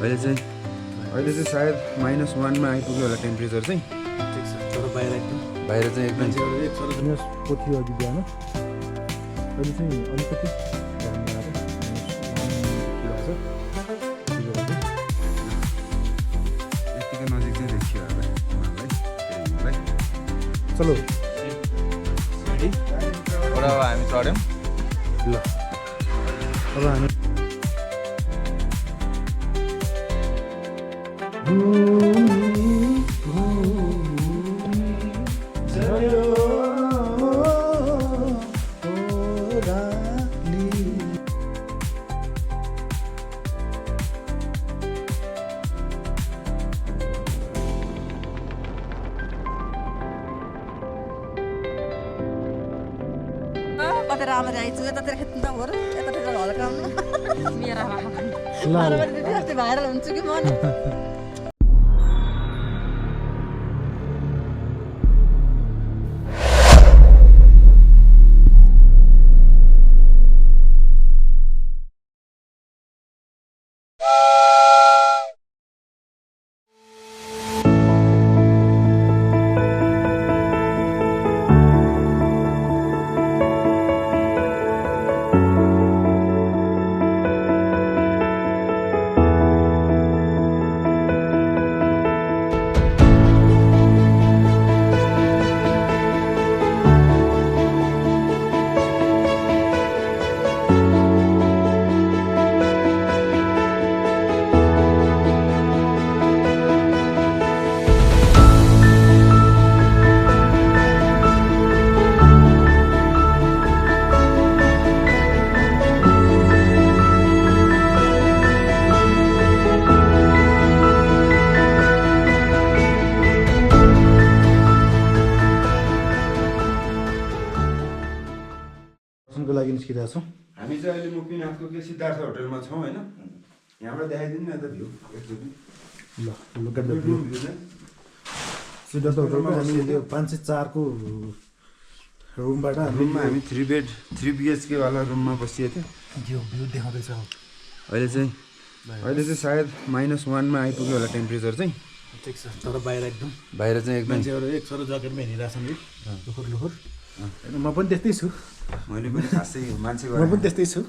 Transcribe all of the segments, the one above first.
अहिले चाहिँ सायद -1 मा आइपुग्यो होला टेम्परेचर चाहिँ। ठिक छ तर बाहिर चाहिँ एकदम -1 थियो अघि बिहान। अहिले चाहिँ अलिकति घाम लगाएर यतिकै नजिक चाहिँ देखियो होला हिमाललाई। चलो अब हामी चढ्यौँ। ल अब हामी कतै राम्रो आइछु यतातिर खेत्नु त बरु यतातिर हल्काउनु मेरा भाइरल हुन्छु कि म नि। को लागि निस्किरहेको छौँ। हामी चाहिँ अहिले मुक्तिनाथको के सिद्धार्थ होटलमा छौँ होइन। यहाँबाट देखाइदिनु न त भ्यू एकचोटि। ल look at the view. Siddhartha होटलमा हामी यो 504 को रुमबाट हामी 3 बेड 3 BHK वाला रुममा बसिएको थियो। यो भ्यू देखाउँदैछ। अहिले चाहिँ सायद -1 मा आइपुग्यो होला टेम्परेचर चाहिँ। ठिक छ तर बाहिर चाहिँ एकदम मान्छेहरू एक सरो ज्याकेटमा हिँडिरहेछन् कि लुखुर म पनि त्यस्तै छु। मैले पनि खासै मान्छे म पनि त्यस्तै छु।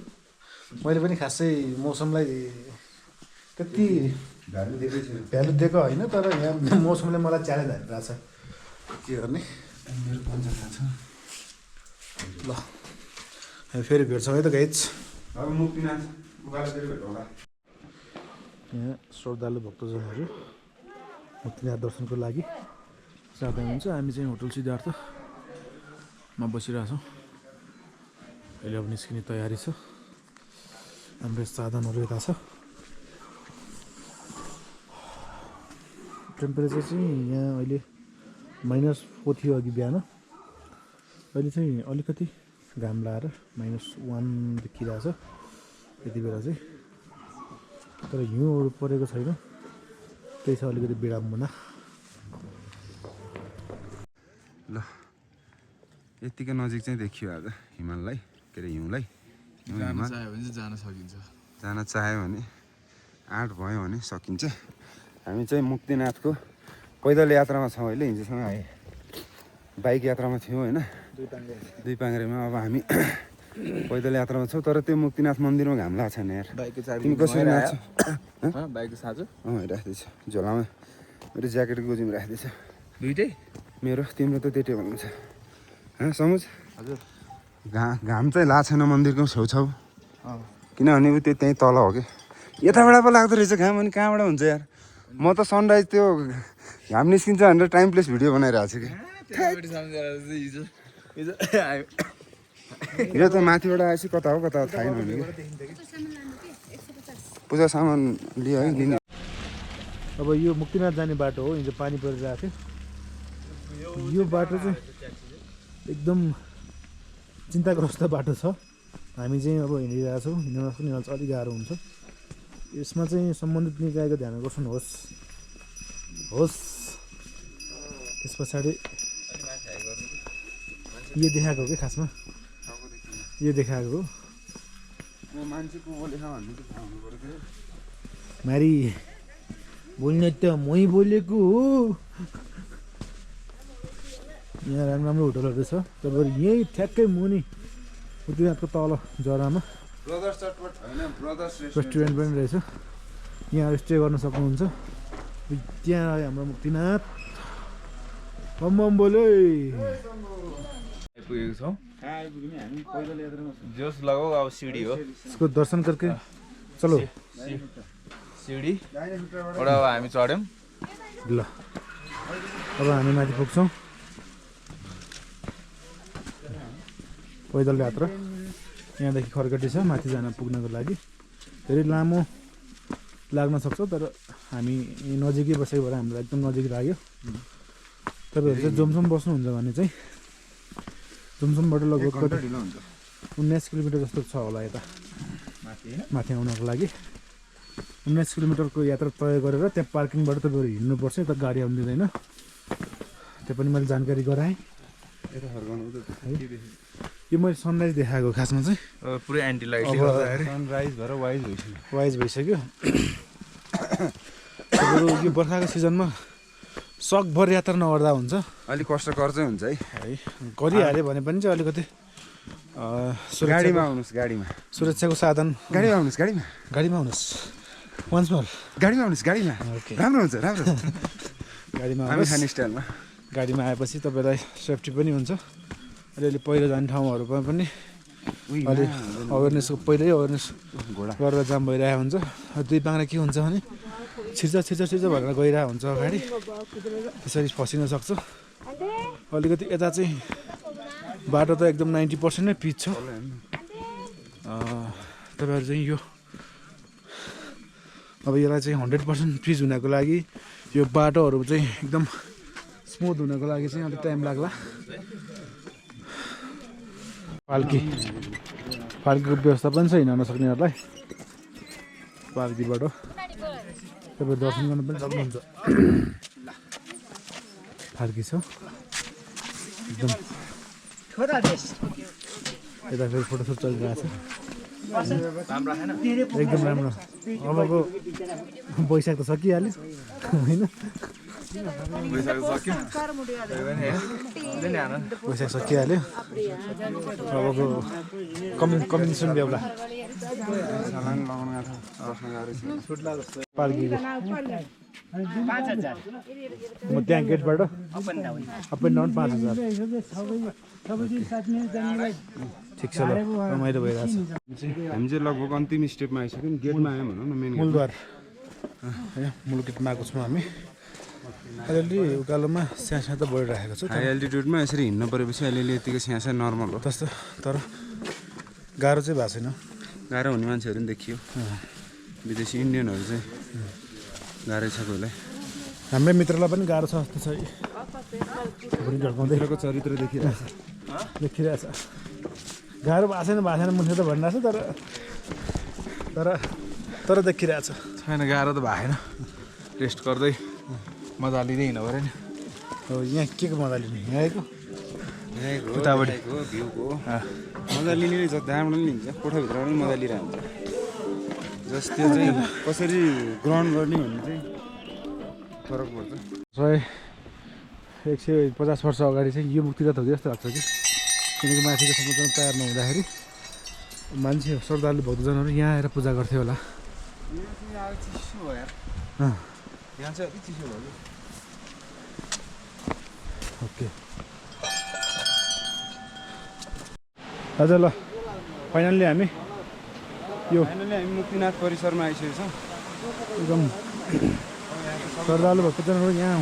मैले पनि खासै मौसमलाई त्यति भ्यालु दिएको होइन तर यहाँ मौसमले मलाई च्यालेन्ज हानिरहेको छ। के गर्ने मेरो पन्जा थाहा छ। ल हामी फेरि भेट्छौँ है त गाइज। अब मुक्तिनाथ उकालोतिर भेटौँ होला। यहाँ श्रद्धालु भक्तजनहरू मुक्तिनाथ दर्शनको लागि जाँदै हुन्छ। हामी चाहिँ होटल सिद्धार्थमा बसिरहेछौँ। अहिले अब निस्किने तयारी छ। हाम्रो साधनहरू यता छ। टेम्परेचर चाहिँ यहाँ अहिले -4 थियो अघि बिहान। अहिले चाहिँ अलिकति घाम लगाएर -1 देखिरहेछ यति बेला चाहिँ। तर हिउँहरू परेको छैन, त्यही छ अलिकति विडम्बना। ल यतिकै नजिक चाहिँ देखियो आज हिमाललाई, के अरे हिउँलाई। जान चाह्यो भने जान सकिन्छ। जान चाह्यो भने 8 भयो भने सकिन्छ। हामी चाहिँ मुक्तिनाथको पैदल यात्रामा छौँ अहिले। हिजोसँग आए बाइक यात्रामा थियौँ होइन, दुई पाङ्ग्रेमा। अब हामी पैदल यात्रामा छौँ। तर त्यो मुक्तिनाथ मन्दिरमा घाम लाग्छ छैन यार। तिमी कसरी नाच्छौ? बाइकको साँझो राख्दैछ झोलामा। मेरो ज्याकेटको गोजीमा राख्दैछ दुइटै मेरो। तिम्रो त त्यो टेबलमा छ समुज। हजुर घाम चाहिँ लाग्छ छैन मन्दिरको छेउछाउ, किनभने ऊ त्यो त्यहीँ तल हो कि। यताबाट पो लाग्दो रहेछ घाम। अनि कहाँबाट हुन्छ यार? म त सनराइज त्यो घाम निस्किन्छ भनेर टाइम प्लेस भिडियो बनाइरहेको छु कि। यो त माथिबाट आएपछि कता हो कता थाहा छैन भने पूजा सामान लियो है लिने। अब यो मुक्तिनाथ जाने बाटो हो। हिजो पानी परिरहेको थियो। यो बाटो चाहिँ एकदम चिन्ताग्रस्त बाटो छ। हामी चाहिँ अब हिँडिरहेको छौँ। हिँड्न पनि अलिक गाह्रो हुन्छ। यसमा चाहिँ सम्बन्धित निकायको ध्यान आकर्षण होस्। त्यस पछाडि यो देखाएको हो कि खासमा यो देखाएको हो। मारी बोल्ने त मै बोलेको हो। यहाँ राम्रो राम्रो होटलहरू छ तपाईँहरू यहीँ ठ्याक्कै मुनि मुक्तिनाथको तल जरामा ब्रदर्स चटपट होइन ब्रदर्स रेस्टुरेन्ट पनि रहेछ। यहाँ स्टे गर्न सक्नुहुन्छ। त्यहाँ आयो हाम्रो मुक्तिनाथ बम बोले आइपुगेको छौँ। आइपुग्यौँ हामी पैदल यात्रामा छौँ। जोस लगाऊ अब सिडी हो इसको दर्शन करके चलो सिडी एउटा अब हामी चढ्यौँ। ल अब हामी माथि पुग्छौँ पैदल यात्रा। यहाँदेखि खरकटी छ माथि जान पुग्नको लागि धेरै लामो लाग्न सक्छ तर हामी नजिकै बसेको भएर हामीलाई एकदम नजिक लाग्यो। तपाईँहरू चाहिँ जोमसोम बस्नुहुन्छ भने चाहिँ जोमसोमबाट लगभग 19 किलोमिटर जस्तो छ होला यता माथि आउनको लागि। 19 किलोमिटरको यात्रा तय गरेर त्यहाँ पार्किङबाट तपाईँहरू हिँड्नुपर्छ। यता गाडी आउनु दिँदैन। त्यो पनि मैले जानकारी गराएँ। यो मैले सनराइज देखाएको खासमा चाहिँ पुरै एन्टी लाइट सनराइज भएर वाइज भइसक्यो। तपाईँहरू यो बर्खाको सिजनमा सकभर यात्रा नगर्दा हुन्छ। अलिक कष्टकर चाहिँ हुन्छ है गरिहाल्यो भने पनि चाहिँ अलिकति गाडीमा आउनुहोस् गाडीमा सुरक्षाको साधन गाडीमा आउनुहोस् गाडीमा गाडीमा आउनुहोस् वान्स मोर गाडीमा आउनुहोस् गाडीमा ओके राम्रो हुन्छ राम्रो गाडीमा हामी आउनुहोस्। खाने स्टाइलमा गाडीमा आएपछि तपाईँलाई सेफ्टी पनि हुन्छ। अलिअलि पहिरो जाने ठाउँहरूमा पनि अलि अवेरनेसको पहिल्यै अवेरनेस गरेर जाम भइरहेको हुन्छ। दुई पाङ्रा के हुन्छ भने छिर्छ भनेर गइरहेको हुन्छ अगाडि त्यसरी फसिन सक्छ। अलिकति यता चाहिँ बाटो त एकदम 90% नै पिच छ। तपाईँहरू चाहिँ यो अब यसलाई चाहिँ 100% पिच हुनको लागि यो बाटोहरू चाहिँ एकदम स्मुथ हुनको लागि चाहिँ अलिक टाइम लाग्ला। पाल्कीको व्यवस्था पनि छ हिँड्न नसक्नेहरूलाई। पाल्कीबाट तपाईँ दर्शन गर्न पनि सक्नुहुन्छ। पाल्की छ एकदम यता फेरि फोटोसुट चलिरहेको छ एकदम राम्रो। अबको वैशाख त सकिहाल्यो होइन वैशाख सकिहाल्यो। अबको कम्बिनेसन बेहुला पार्कीको म त्यहाँ गेटबाट अप एन्ड डाउन 5,000 ठिक छ। ल रमाइलो भइरहेछ। हामी चाहिँ लगभग अन्तिम स्टेपमा आइसक्यौँ। गेटमा आयौँ भनौँ न मेन मूलद्वार मूल गेटमा आएको छौँ हामी। अलिअलि उकालोमा स्यासा त बढिरहेको छ। हाई एल्टिट्युडमा यसरी हिँड्नु परेपछि अलिअलि यतिको स्यासा नर्मल हो त्यस्तो तर गाह्रो चाहिँ भएको छैन। गाह्रो हुने मान्छेहरू पनि देखियो। विदेशी इन्डियनहरू चाहिँ गाह्रै छ कोहीलाई। हाम्रै मित्रलाई पनि गाह्रो छ जस्तो छ। भुँडी ढल्काउँदै चरित्र देखिरहेछ देखिरहेछ। गाह्रो भएको छैन मुन्से त भनिरहेको छ तर देखिरहेछ। छैन गाह्रो त भएन। रेस्ट गर्दै मजा लिँदै हिँड्नु पऱ्यो नि। हो यहाँ के को मजा लिने यहाँको उताबाट भ्यूको मजा लिने जति राम्रो नि लिन्छ। कोठाभित्र पनि मजा लिइरहेको हुन्छ। जस त्यो चाहिँ कसरी ग्रहण गर्ने भन्ने चाहिँ फरक पर्छ। 150 वर्ष अगाडि चाहिँ यो मुक्तिनाथ हो कि जस्तो लाग्छ कि किनकि माथिको समुद्रमा तयार नहुँदाखेरि मान्छे श्रद्धालु भक्तजनहरू यहाँ आएर पूजा गर्थ्यो होला। यहाँ चाहिँ अलिक चिसो भयो। ओके हजुर ल फाइनल्ली हामी मुक्तिनाथ परिसरमा आइसकेको छौँ। एकदम श्रद्धालु भक्तजनहरू यहाँ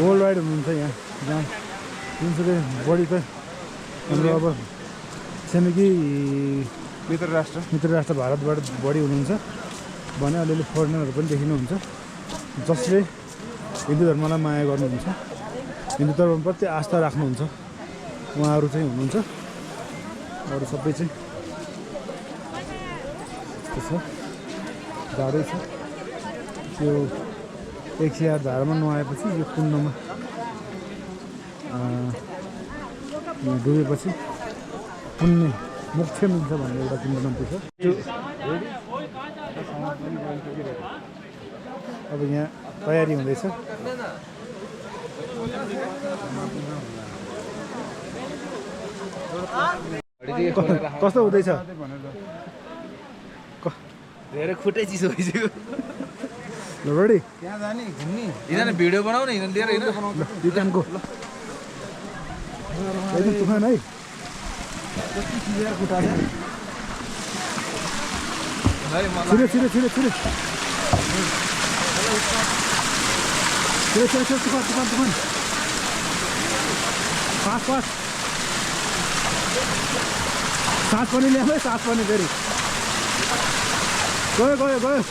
वर्ल्ड वाइड हुनुहुन्छ। यहाँ जहाँ जुनसुकै बढी त हाम्रो अब छिमेकी मित्र राष्ट्र भारतबाट बढी हुनुहुन्छ भने अलिअलि फरेनरहरू पनि देखिनुहुन्छ जसले हिन्दू धर्मलाई माया गर्नुहुन्छ, हिन्दू धर्मप्रति आस्था राख्नुहुन्छ। उहाँहरू चाहिँ हुनुहुन्छ। अरू सबै चाहिँ त्यस्तो छ, जाडै छ। त्यो 108 धारामा नुहाएपछि यो कुण्डमा डुबेपछि पुण्य मोक्ष मिल्छ भन्ने एउटा किनबन्ती छ। त्यो अब यहाँ तयारी हुँदैछ कस्तो हुँदैछ धेरै खुट्टै चिसो भइसक्यो ल रेडी त्यहाँ जाने घुम्ने यिनीहरू भिडियो बनाउने यिनीहरू लिएर होइन दुईटाको एकदम तुफान है छिरे छिरे छिरे छिरे छिरे छिरे छिरे तुफान तुफान तुफान पास पास सास पनि ल्याऊ है सास पनि फेरि गयो गयो गयो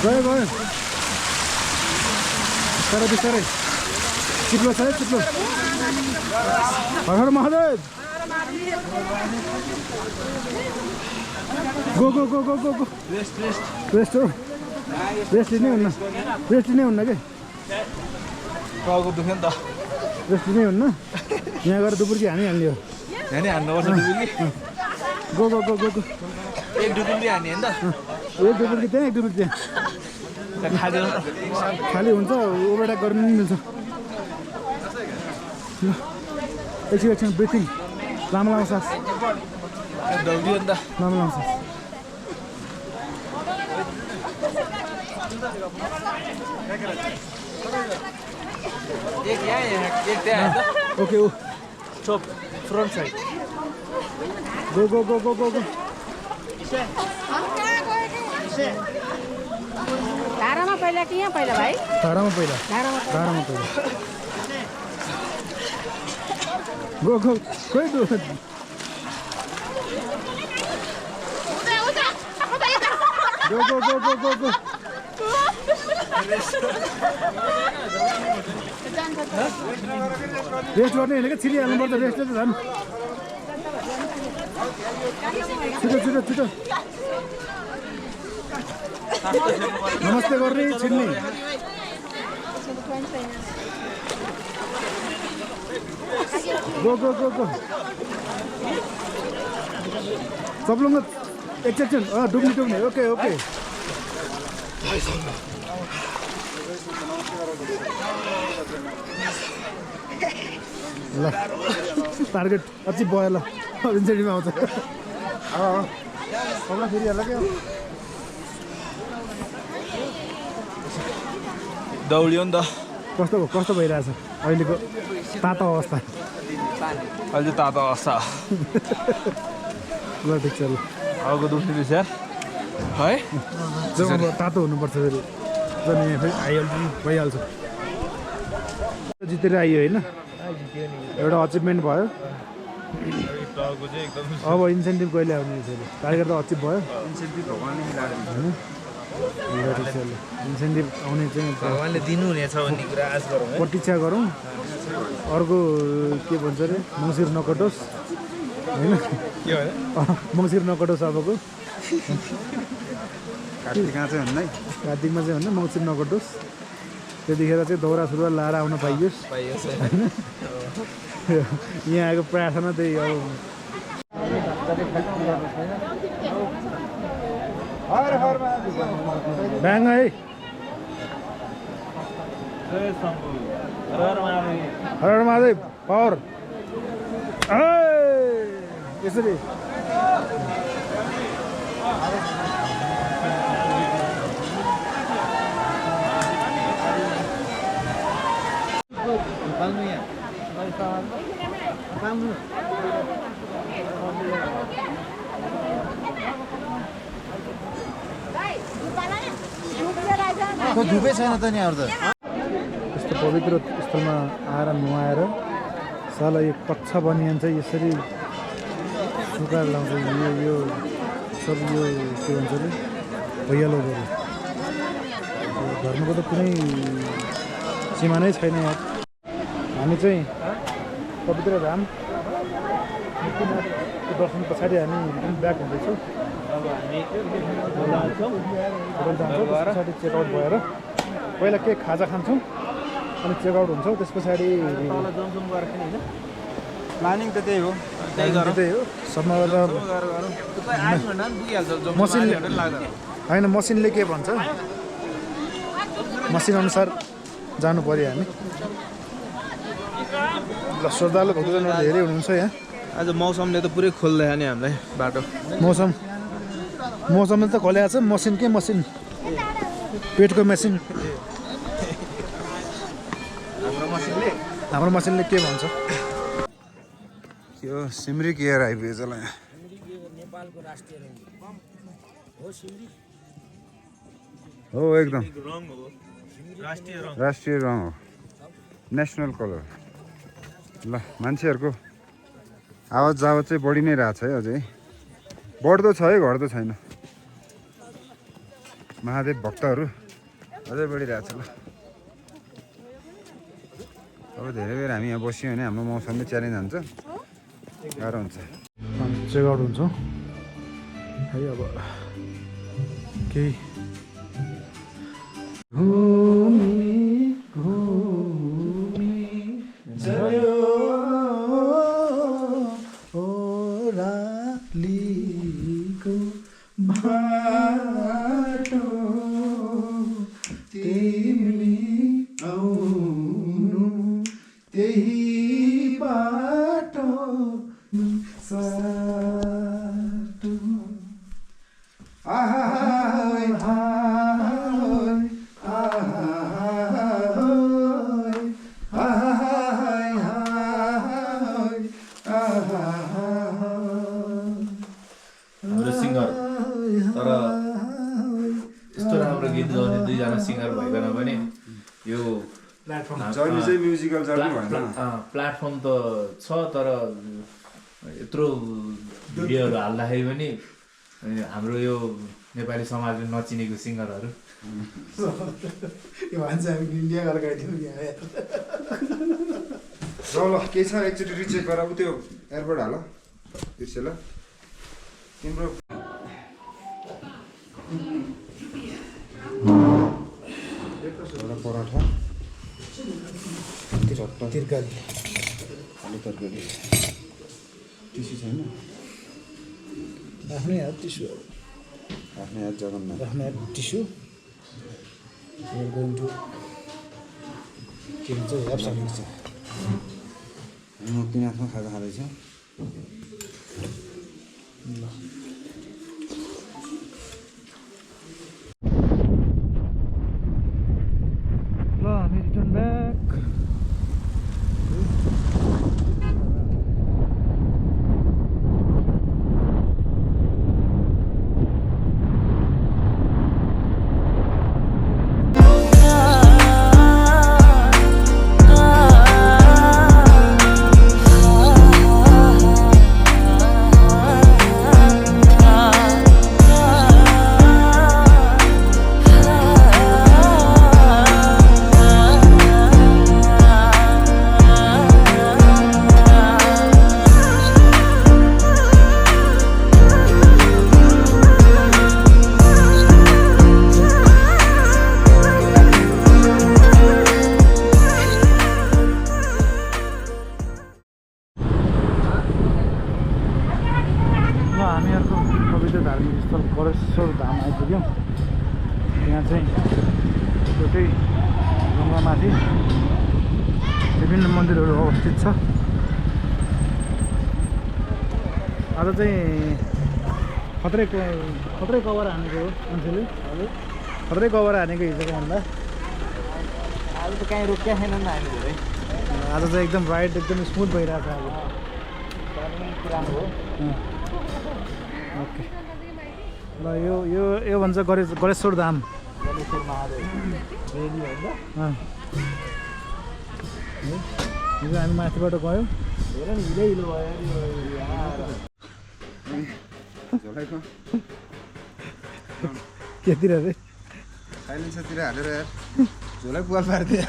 गयो गयो बिस्तारै बिस्तारै चिप्लो छ है चिप्लो हर हर Mahadev go go go go go go rest हो रेस्ट लिनै हुन्न के टाउको दुख्यो नि त रेस्ट लिनै हुन्न यहाँ गएर डुबुर्की हानिहाल्ने हो यहाँ नि हान्नुपर्छ डुबुल्ली go go go go go एक डुबुल्ली हान्ने होइन त एक डुबुर्की त्यहाँ एक डुबुर्की त्यहाँ खाँदैन खाली हुन्छ ओभरट्याक गर्नु पनि मिल्छ ल एकछिन एकछिन ब्रिथिङ लामो लामो सास दौडियो नि त लामो लामो सास एक यहाँ एक त्यहाँ होइन ओके ओ चोप front side go go go go go go धारामा पहिला कि यहाँ पहिला भाइ धारामा पहिला धारामा धारामा पहिला गो गो खोइ go go go go go go go rest गर्ने होइन क्या छिरिहाल्नुपर्छ रेस्टले त झन् छिटो छिटो छिटो नमस्ते गर्ने छिर्ने गो गो गो गो चप्लुङ एकछिन डुब्ने डुब्ने ओके ओके ल टार्गेट अझै भयो ल इन्सेन्टिभमा आउँछ सबलाई फेरि हाल्ला क्या दौडियो नि त कस्तो भइरहेछ अहिलेको तातो अवस्था अहिले तातो अवस्था ल ठिक छ ल अर्को दुख्ने रहेछ यार है जब अब तातो हुनुपर्छ फेरि जब यहाँ फेरि आइहाल्छ भइहाल्छ जितेर आइयो होइन एउटा अचिभमेन्ट भयो अब इन्सेन्टिभ कहिले आउने फेरि टार्गेट त अचिभ भयो इन्सेन्टिभ भगवान्ले मिलाएर होइन ठिक छ ल इन्सेन्टिभ आउने चाहिँ भगवान्ले दिनुहुनेछ भन्ने कुरा आश गरौँ है प्रतीक्षा गरौँ अर्को के भन्छ अरे मङ्सिर नकटोस् होइन के भयो मङ्सिर नकटोस् अबको कार्तिकमा चाहिँ भन्दै कार्तिकमा चाहिँ भन्दा मङ्सिर नकटोस् त्यतिखेर चाहिँ दौरा सुरुवाल लाएर आउन पाइयोस् पाइयोस् होइन यहाँ आएको प्रार्थना त्यही अब ब्याङ है हर महादेव पावर यसरी धुपै छैन त नि अरू त यस्तो पवित्र स्थलमा आएर नुहाएर साला यो कच्छ बनियान चाहिँ यसरी सुकाएर लाउँछ यो सब यो के भन्छ अरे भइहाल्यो बरु धर्मको त कुनै सीमा नै छैन यहाँ हामी चाहिँ पवित्र धाम मुक्तिनाथको दर्शन पछाडि हामी ब्याक हुँदैछौँ होटल जान्छौँ त्यस पछाडि चेकआउट भएर पहिला के खाजा खान्छौँ अनि चेकआउट हुन्छौँ त्यस पछाडि प्लानिङ त त्यही हो त्यही हो सबमा गर्दा मसिनले होइन मसिनले के भन्छ मसिन अनुसार जानु पर्यो हामी ल श्रद्धालु भक्तजनहरू धेरै हुनुहुन्छ यहाँ आज मौसमले त पुरै खोल्दैन नि हामीलाई बाटो मौसमले त खोलेको छ मसिन के मसिन पेटको मेसिन हाम्रो मसिनले के भन्छ यो सिमरिक एयर आइपुगेछ ल यहाँ हो एकदम राष्ट्रिय रङ हो नेसनल कलर ल मान्छेहरूको आवाज जावत चाहिँ बढी नै रहेछ है अझै बढ्दो छ है घट्दो छैन महादेव भक्तहरू अझै बढिरहेछ ल अब धेरै बेर हामी यहाँ बस्यौँ भने हाम्रो मौसमले च्यालेन्ज हुन्छ गाह्रो हुन्छ चेकआउट हुन्छ है अब केही ओरालीको बाटो तिमी आउनु त्यही बाटो साटो आहाय हाय आहाय आहाय हाय हाम्रो सिङ्गर तर यस्तो राम्रो गीत गाउने दुईजना सिङ्गर भइकन पनि यो जर्नी चाहिँ म्युजिकल जर्नी भएन प्लेटफर्म त छ तर यत्रो भिडियोहरू हाल्दाखेरि पनि हाम्रो यो नेपाली समाजले नचिनेको सिङ्गरहरू यो भन्छ हामी इन्डिया गएर गाइदिउँ ल के छ एकचोटि रिचेक गर उ त्यो एयरपोर्ट हाल बिर्से ल तिम्रो पराठा तिर्काली आलु तरकारी टिस्यु छैन आफ्नै हात टिस्यु आफ्नै हात जगन्नाथ आफ्नै हात टिस्यु गोइङ टु के भन्छ हेप्स हालेको छ मुक्तिनाथमा खाँदैछ ल हामी रिटर्न ब्याक हामीहरूको पवित्र धार्मिक स्थल करेश्वर धाम आइपुग्यौँ यहाँ चाहिँ एउटै ढुङ्गामाथि विभिन्न मन्दिरहरू अवस्थित छ आज चाहिँ खत्रै कभर हानेको हो मान्छेले खत्रै कभर हानेको हिजोको भन्दा आज त कहीँ रोकिया छैन नि हामी धेरै आज चाहिँ एकदम राइड एकदम स्मुथ भइरहेको छ पुरानो हो ओके ल यो भन्छ गणेश्वर धाम गणेश्वर महादेव रेली होइन हिजो हामी माथिबाट गयौँ धेरै हिलो हिलो भयो केतिर अरे साइलेन्सरतिर हालेर यार झोला पुवाल पारिदियो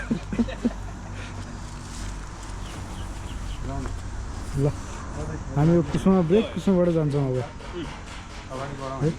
ल हामी यो कुसुमा ब्रेक कुसुमाबाट जान्छौँ अब है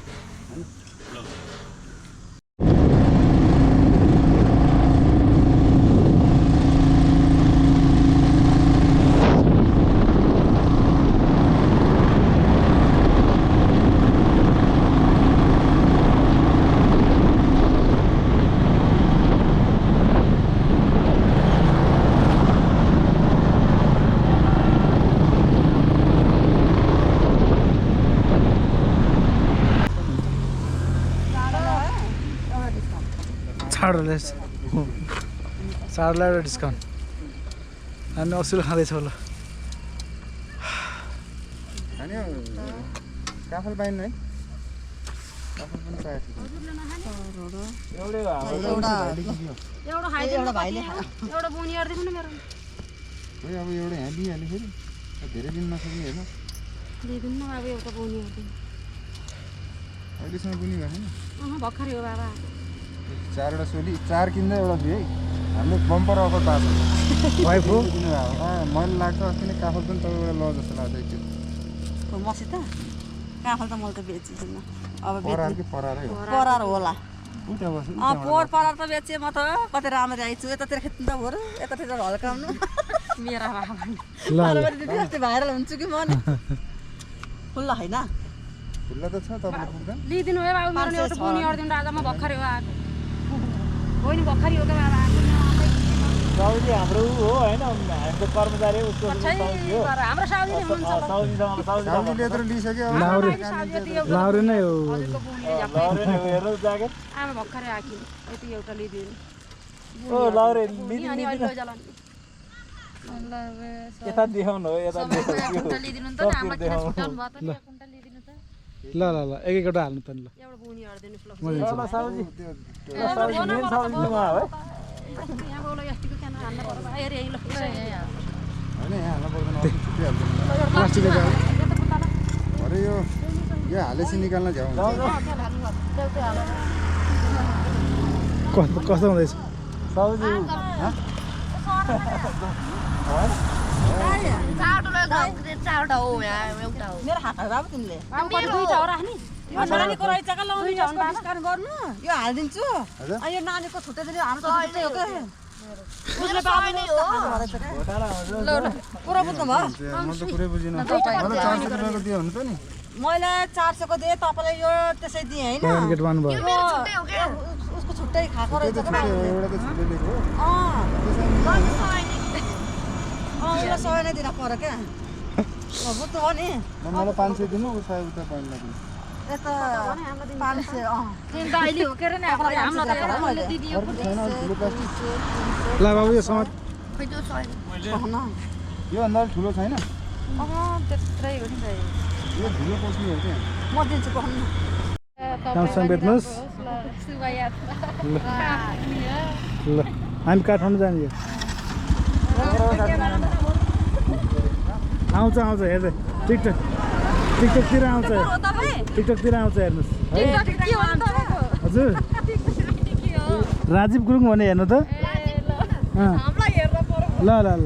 चाडलाई एउटा डिस्काउन्ट हामी 80 खाँदैछौँ ल खाने काफल पाइन्न है काफल पनि चाहिएको एउटा भाइले एउटा बोनी अर्दिनु न मेरो खोइ अब एउटा यहाँ दिइहाल्यो फेरि धेरै दिन नसक्ने होइन दिदिनु न अब एउटा बोनी अर्दिनु अहिलेसम्म पनि भएन भर्खरै हो बाबा 4वटा सोली 4 किन्दा एउटा दियो है हामीले बम्पर अफर पाएको वाइफ हो मैले लाग्छ अस्ति नै काफल पनि तपाईँबाट ल जस्तो लाग्छ एकचोटि मसित काफल त मैले त बेचिदिनँ अब परार कि परारै हो परार होला उता बस पोहोर परार त बेचेँ म त कतै राम्ररी आइछु यतातिर खेत्नु त बरु यतातिर हल्काउनु मेरा बाबा दिदी अस्ति भाइरल हुन्छु कि म नि खुल्ला होइन खुल्ला त छ तपाईँको पुग्दा लिदिनु है बाबु मेरो एउटा बोनी अर्दिनु आज म भर्खरै हो आएको होइन भर्खरै हो के बाबा साउजी हाम्रो हो होइन हाम्रो कर्मचारी उसको हाम्रो साउजीले हुनुहुन्छ साउजीले यत्रो लिइसक्यो अब लाउरे नै हो आमा भर्खरै आएको यति एउटा लिदिनु ओ लाउरे अनि अहिले लैजाला नि यता देखाउनु हो यता लिदिनु त हाम्रो किन छुटाउनु भयो त नि कुन्टा लिदिनु त ल ल ल एक एकवटा हाल्नु त ल एउटा बोनी अर्दिनुस् ल साउजी यहाँ बोलो यतिको क्यान हाल्न पर्छ हेर यही ल होइन यहाँ हाल्नु पर्दैन अरू छुटिहाल्दैन प्लास्टिकको अरे यो हालेसी निकाल्न झ्याउ कस्तो हुँदैछ साउजी चारवटा हो यहाँ एउटा हो मेरो हात बाबु तिमीले दुईटा हो राख्ने यो नानीको रहेछ का लाउनु डिस्काउन्ट गर्नु यो हालिदिन्छु अनि यो नानीको छुट्टै दिनु हाम्रो त छुट्टै हो के उसले बाबुले ल ल पुरा बुझ्नु भयो म त पुरै बुझिनँ मलाई 400 रुपियाँको दियो हुन्छ नि मैले 400 को दिएँ तपाईँलाई यो त्यसै दिएँ होइन गेट वान भयो उसको छुट्टै खाएको रहेछ एउटा त छुट्टै दिएको उसलाई 100 नै दिन पर्यो क्या बुझ्नु हो नि मलाई 500 दिनु उसलाई उता पाइन लाग्यो यता 500 दाइली हो के रे नि हामीलाई त एउटा मैले दिदियो ल बाबु यो समाज यो भन्दा ठुलो छैन त्यत्रै हो नि भाइ यो ठुलो पस्नु हो क्या म दिन्छु पखाउनु राम्रोसँग बेच्नुहोस् ल हामी काठमाडौँ जाने आउँछ हेर्दै टिकटकतिर आउँछ टिकटकतिर आउँछ हेर्नुहोस् हजुर राजीव गुरुङ भने हेर्नु त ल ल ल